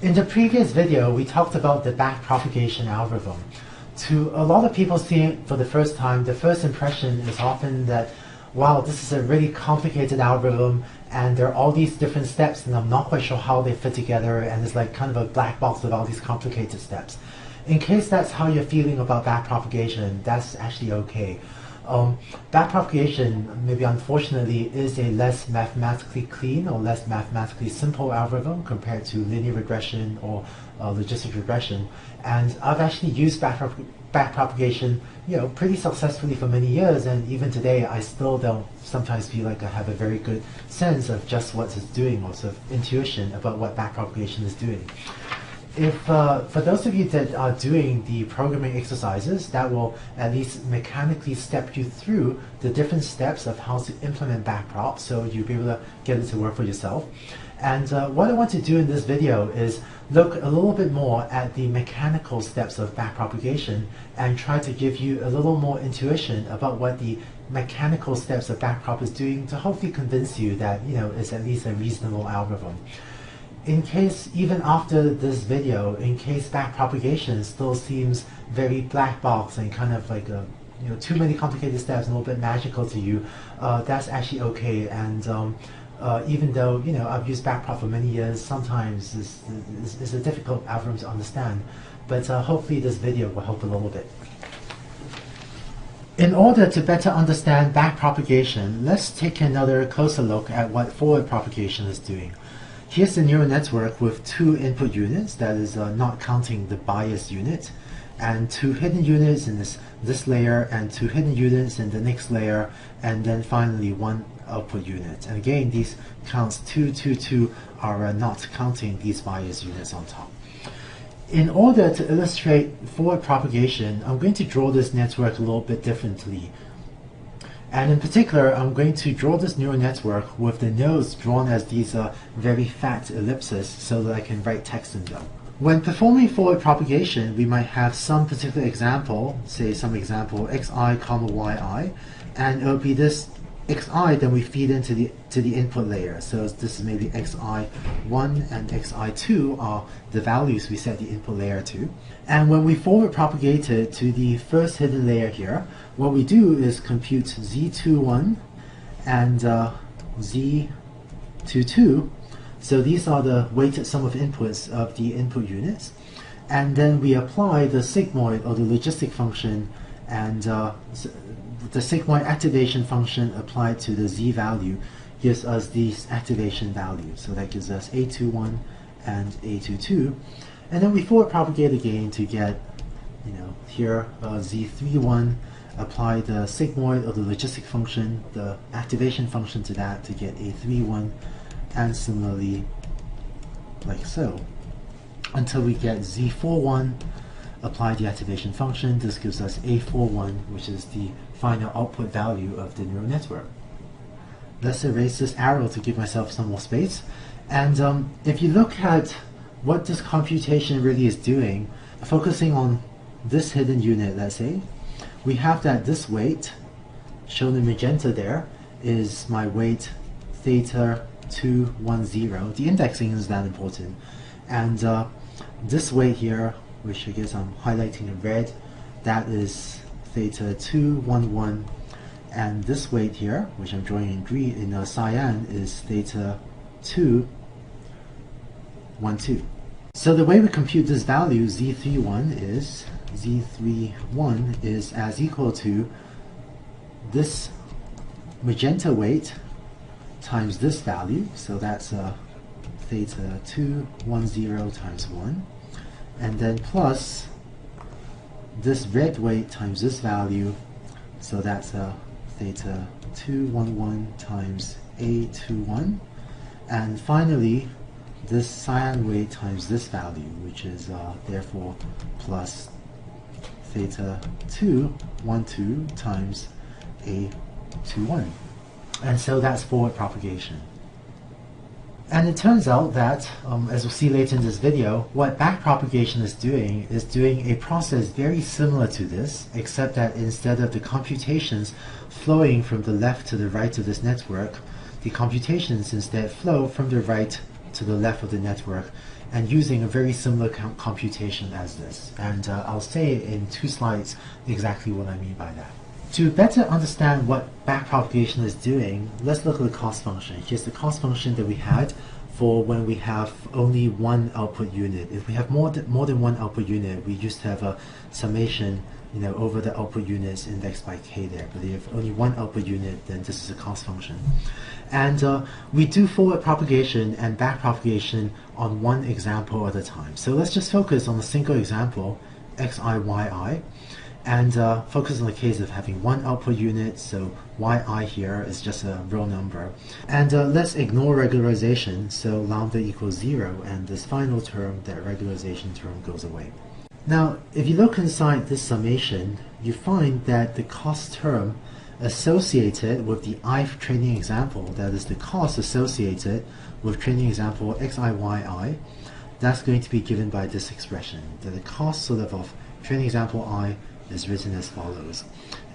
In the previous video, we talked about the backpropagation algorithm. To a lot of people seeing it for the first time, the first impression is often that, wow, this is a really complicated algorithm and there are all these different steps and I'm not quite sure how they fit together, and it's like kind of a black box with all these complicated steps. In case that's how you're feeling about backpropagation, that's actually okay. Backpropagation, maybe unfortunately, is a less mathematically clean or less mathematically simple algorithm compared to linear regression or logistic regression. And I've actually used backpropagation, pretty successfully for many years, and even today I still don't sometimes feel like I have a very good sense of just what it's doing, or sort of intuition about what backpropagation is doing. If, for those of you that are doing the programming exercises, that will at least mechanically step you through the different steps of how to implement backprop, so you'll be able to get it to work for yourself. And what I want to do in this video is look a little bit more at the mechanical steps of backpropagation and try to give you a little more intuition about what the mechanical steps of backprop is doing, to hopefully convince you that it's at least a reasonable algorithm. In case, even after this video, in case backpropagation still seems very black box and kind of like too many complicated steps and a little bit magical to you, that's actually okay. And even though I've used backprop for many years, sometimes it's a difficult algorithm to understand. But hopefully this video will help a little bit. In order to better understand backpropagation, let's take another closer look at what forward propagation is doing. Here's the neural network with two input units, that is not counting the bias unit, and two hidden units in this layer, and two hidden units in the next layer, and then finally one output unit. And again, these counts 2, 2, 2 are not counting these bias units on top. In order to illustrate forward propagation, I'm going to draw this network a little bit differently. And in particular, I'm going to draw this neural network with the nodes drawn as these very fat ellipses so that I can write text in them. When performing forward propagation, we might have some particular example, say some example xi comma yi, and it will be this xi then we feed into the input layer. So this is maybe xi1 and xi2 are the values we set the input layer to. And when we forward propagate it to the first hidden layer here, what we do is compute z21 and z22. So these are the weighted sum of inputs of the input units. And then we apply the sigmoid or the logistic function, and the sigmoid activation function applied to the z value gives us these activation values. So that gives us A21 and A22. And then we forward propagate again to get, here Z31, apply the sigmoid or the logistic function, the activation function to that to get A31, and similarly like so, until we get Z41, apply the activation function. This gives us A41, which is the final output value of the neural network. Let's erase this arrow to give myself some more space. And if you look at what this computation really is doing, focusing on this hidden unit, let's say, we have that this weight, shown in magenta there, is my weight theta 210. The indexing is that important. And this weight here, which I guess I'm highlighting in red, that is theta 211, and this weight here, which I'm drawing in green in cyan, is theta 212. So the way we compute this value, z31 is as equal to this magenta weight times this value, so that's theta 210 times 1, and then plus this red weight times this value, so that's theta 211 times A21, and finally this cyan weight times this value, which is therefore plus theta 212 times A21. And so that's forward propagation. And it turns out that, as we'll see later in this video, what backpropagation is doing a process very similar to this, except that instead of the computations flowing from the left to the right of this network, the computations instead flow from the right to the left of the network and using a very similar computation as this. And I'll say in 2 slides exactly what I mean by that. To better understand what backpropagation is doing, let's look at the cost function. Here's the cost function that we had for when we have only one output unit. If we have more than one output unit, we used to have a summation, over the output units indexed by k there. But if you have only one output unit, then this is a cost function. And we do forward propagation and backpropagation on one example at a time. So let's just focus on a single example, xi, yi, and focus on the case of having one output unit. So yi here is just a real number. And let's ignore regularization, so lambda equals 0, and this final term, that regularization term, goes away. Now, if you look inside this summation, you find that the cost term associated with the ith training example, that is the cost associated with training example xiyi, that's going to be given by this expression, that the cost of training example I is written as follows.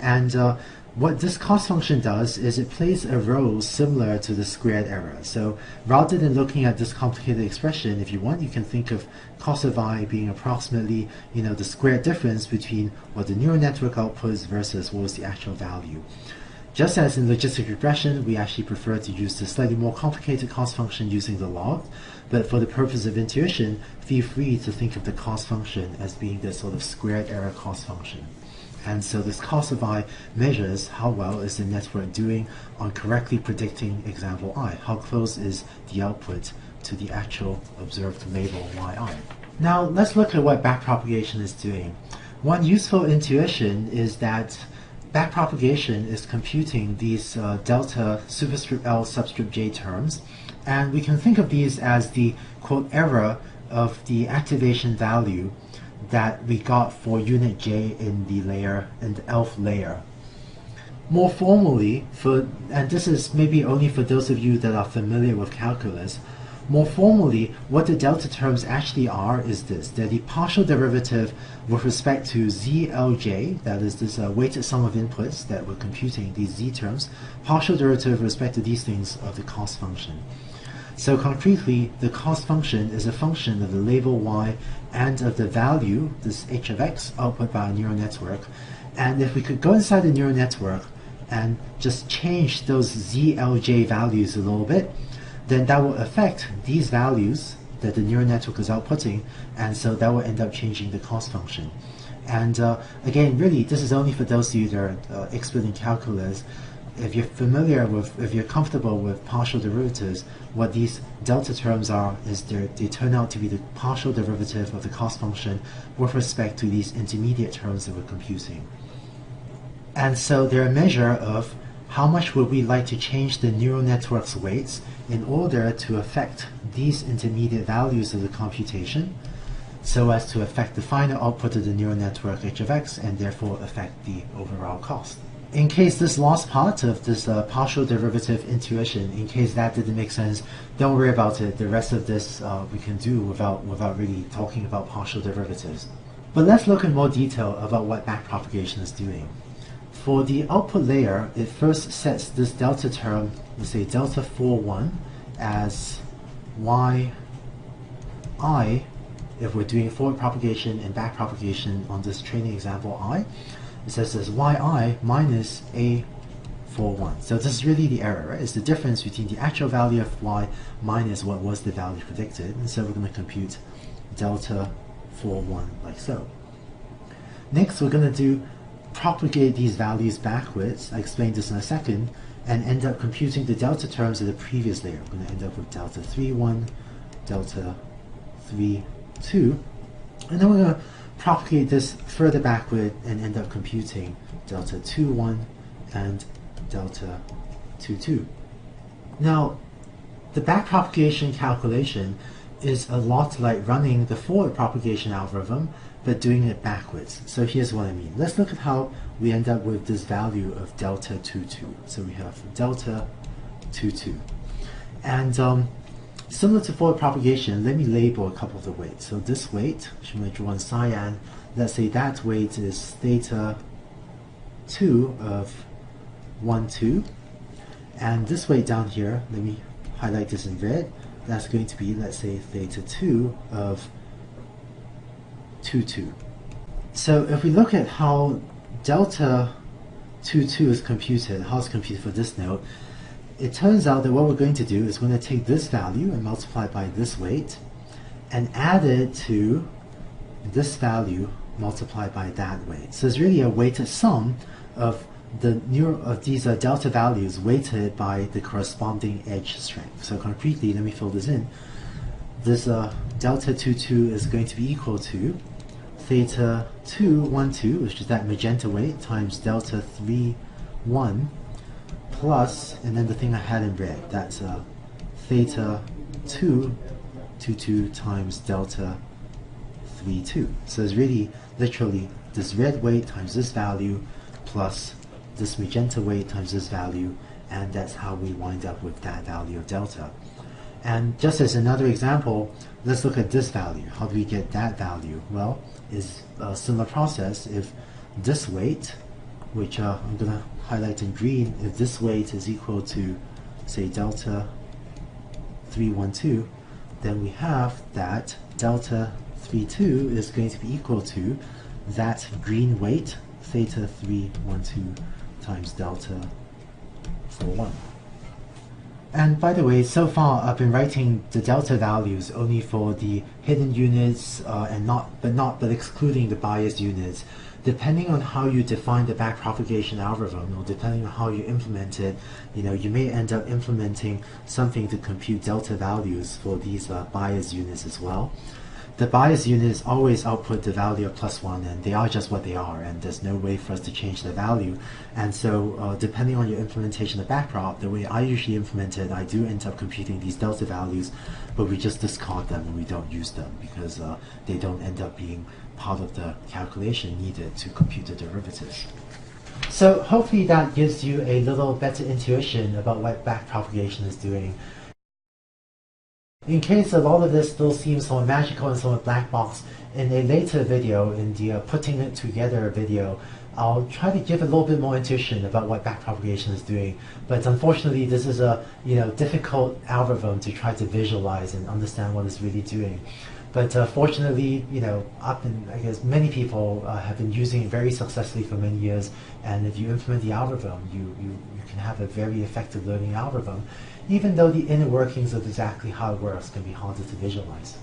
And what this cost function does is it plays a role similar to the squared error. So rather than looking at this complicated expression, if you want, you can think of cost of I being approximately, the squared difference between what the neural network outputs versus what was the actual value. Just as in logistic regression, we actually prefer to use the slightly more complicated cost function using the log, but for the purpose of intuition, feel free to think of the cost function as being the sort of squared error cost function. And so this cost of I measures how well is the network doing on correctly predicting example I. How close is the output to the actual observed label yi. Now let's look at what backpropagation is doing. One useful intuition is that backpropagation is computing these delta superscript L subscript J terms, and we can think of these as the quote error of the activation value that we got for unit J in the elf layer. More formally, and this is maybe only for those of you that are familiar with calculus, more formally, what the delta terms actually are is this. They're the partial derivative with respect to zlj, that is this weighted sum of inputs that we're computing, these z terms, partial derivative with respect to these things of the cost function. So concretely, the cost function is a function of the label y and of the value, this h of x, output by a neural network. And if we could go inside the neural network and just change those zlj values a little bit, then that will affect these values that the neural network is outputting, and so that will end up changing the cost function. And again, really, this is only for those of you that are expert in calculus. If you're comfortable with partial derivatives, what these delta terms are is they turn out to be the partial derivative of the cost function with respect to these intermediate terms that we're computing. And so they're a measure of how much would we like to change the neural network's weights in order to affect these intermediate values of the computation, so as to affect the final output of the neural network h of x and therefore affect the overall cost. In case this last part of this partial derivative intuition, in case that didn't make sense, don't worry about it. The rest of this we can do without really talking about partial derivatives. But let's look in more detail about what backpropagation is doing. For the output layer, it first sets this delta term, let's say delta 4,1, as yi, if we're doing forward propagation and backpropagation on this training example I. It says as yi minus a41. So this is really the error, right? It's the difference between the actual value of y minus what was the value predicted. And so we're going to compute delta 41 like so. Next, we're going to propagate these values backwards. I explained this in a second, and end up computing the delta terms of the previous layer. We're going to end up with delta 3,1, delta 3,2, and then we're going to propagate this further backward and end up computing delta 2,1 and delta 2,2. Now, the backpropagation calculation is a lot like running the forward propagation algorithm, but doing it backwards. So here's what I mean. Let's look at how we end up with this value of delta 2,2. So we have delta 2,2. And similar to forward propagation, let me label a couple of the weights. So this weight, which I'm going to draw in cyan, let's say that weight is theta 2 of 1, 2. And this weight down here, let me highlight this in red, that's going to be, let's say, theta 2 of 2, 2. So if we look at how delta 2, 2 is computed, how it's computed for this node, it turns out that what we're going to do is we're going to take this value and multiply it by this weight and add it to this value multiplied by that weight. So it's really a weighted sum of these delta values weighted by the corresponding edge strength. So concretely, let me fill this in. This delta 2, 2 is going to be equal to theta 2, 1, 2, which is that magenta weight, times delta 3, 1, plus, and then the thing I had in red, that's theta 2, 2, 2 times delta 3, 2. So it's really literally this red weight times this value plus this magenta weight times this value, and that's how we wind up with that value of delta. And just as another example, let's look at this value. How do we get that value? Well, it's a similar process. If this weight, which I'm going to highlight in green, if this weight is equal to, say, delta 312, then we have that delta 32 is going to be equal to that green weight, theta 312 times delta 41. And by the way, so far I've been writing the delta values only for the hidden units but excluding the biased units. Depending on how you define the backpropagation algorithm, or depending on how you implement it, you may end up implementing something to compute delta values for these biased units as well. The bias units always output the value of +1, and they are just what they are, and there's no way for us to change the value. And so depending on your implementation of backprop, the way I usually implement it, I do end up computing these delta values, but we just discard them and we don't use them because they don't end up being part of the calculation needed to compute the derivatives. So hopefully that gives you a little better intuition about what backpropagation is doing. In case a lot of this still seems somewhat magical and somewhat black box, in a later video, in the putting it together video, I'll try to give a little bit more intuition about what backpropagation is doing. But unfortunately, this is a difficult algorithm to try to visualize and understand what it's really doing. But fortunately, I guess many people have been using it very successfully for many years. And if you implement the algorithm, you can have a very effective learning algorithm, even though the inner workings of exactly how it works can be harder to visualize.